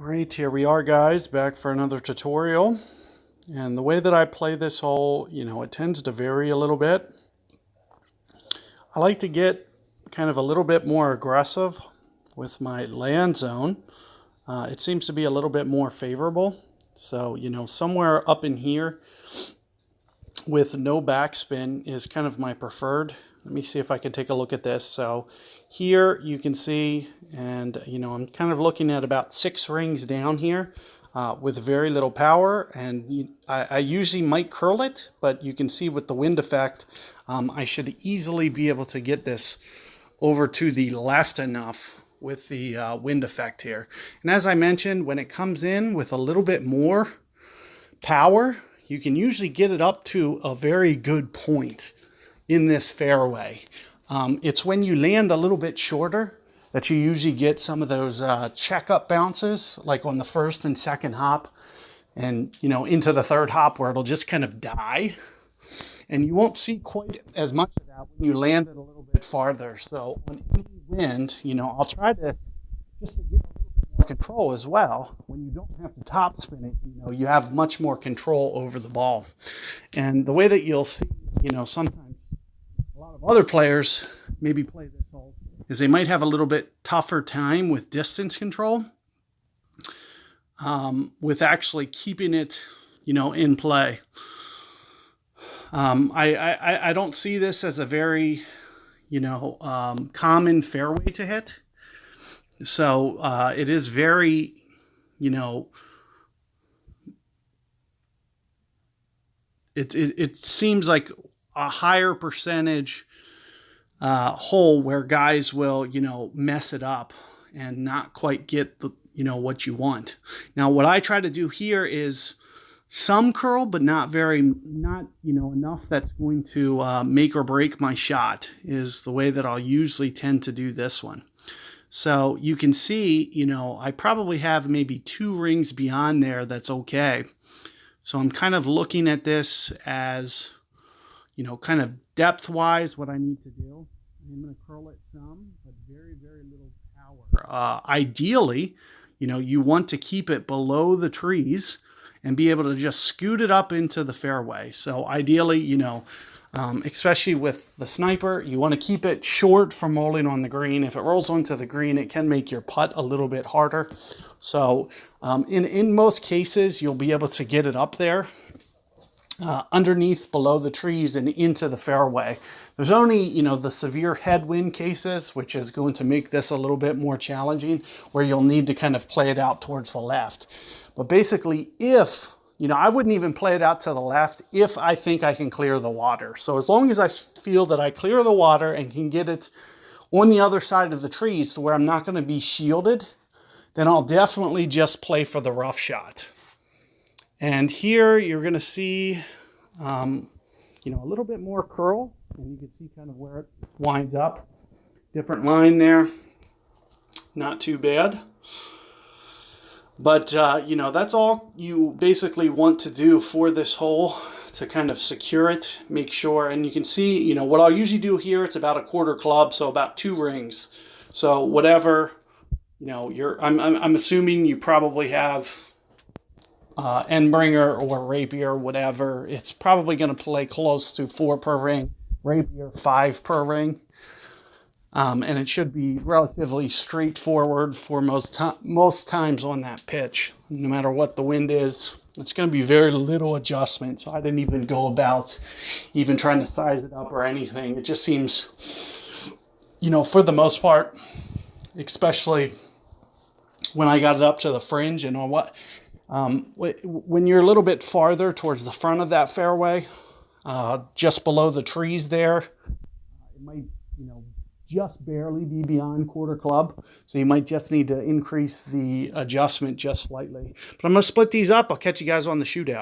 Alright, here we are guys, back for another tutorial. And the way that I play this hole, it tends to vary a little bit. I like to get kind of a little bit more aggressive with my land zone. It seems to be a little bit more favorable. So, somewhere up in here with no backspin is kind of my preferred. Let me see if I can take a look at this. So here you can see, and I'm kind of looking at about 6 rings down here with very little power, and I usually might curl it, but you can see with the wind effect, I should easily be able to get this over to the left enough with the wind effect here. And as I mentioned, when it comes in with a little bit more power, you can usually get it up to a very good point in this fairway. It's when you land a little bit shorter that you usually get some of those check-up bounces, like on the first and second hop, and into the third hop where it'll just kind of die. And you won't see quite as much of that when you land it a little bit farther. So on any wind, I'll try to just to get a little bit more control as well. When you don't have to top spin it, you have much more control over the ball. And the way that you'll see, sometimes a lot of other players maybe play this hole is they might have a little bit tougher time with distance control, with actually keeping it, in play. I don't see this as a very, common fairway to hit. So it is very, it seems like a higher percentage hole where guys will, mess it up and not quite get the, what you want. Now, what I try to do here is some curl, but not enough that's going to make or break my shot, is the way that I'll usually tend to do this one. So you can see, I probably have maybe 2 rings beyond there that's okay. So I'm kind of looking at this as, kind of depth-wise what I need to do. I'm going to curl it some, but very, very little power. Ideally, you want to keep it below the trees and be able to just scoot it up into the fairway. So ideally, especially with the sniper, you want to keep it short from rolling on the green. If it rolls onto the green, it can make your putt a little bit harder. So in most cases, you'll be able to get it up there underneath, below the trees, and into the fairway. There's only, the severe headwind cases, which is going to make this a little bit more challenging, where you'll need to kind of play it out towards the left. But basically, if, I wouldn't even play it out to the left if I think I can clear the water. So as long as I feel that I clear the water and can get it on the other side of the trees to where I'm not going to be shielded, then I'll definitely just play for the rough shot. And here you're going to see, a little bit more curl, and you can see kind of where it winds up. Different line there. Not too bad. But, that's all you basically want to do for this hole to kind of secure it, make sure. And you can see, what I'll usually do here, it's about a 1/4 club, so about 2 rings. So whatever, I'm assuming you probably have Endbringer or Rapier, whatever. It's probably going to play close to 4 per ring, Rapier 5 per ring. And it should be relatively straightforward for most times on that pitch. No matter what the wind is, it's going to be very little adjustment. So I didn't even go about even trying to size it up or anything. It just seems, for the most part, especially when I got it up to the fringe and on what, when you're a little bit farther towards the front of that fairway, just below the trees there, it might, just barely be beyond 1/4 club. So you might just need to increase the adjustment just slightly. But I'm going to split these up. I'll catch you guys on the shootout.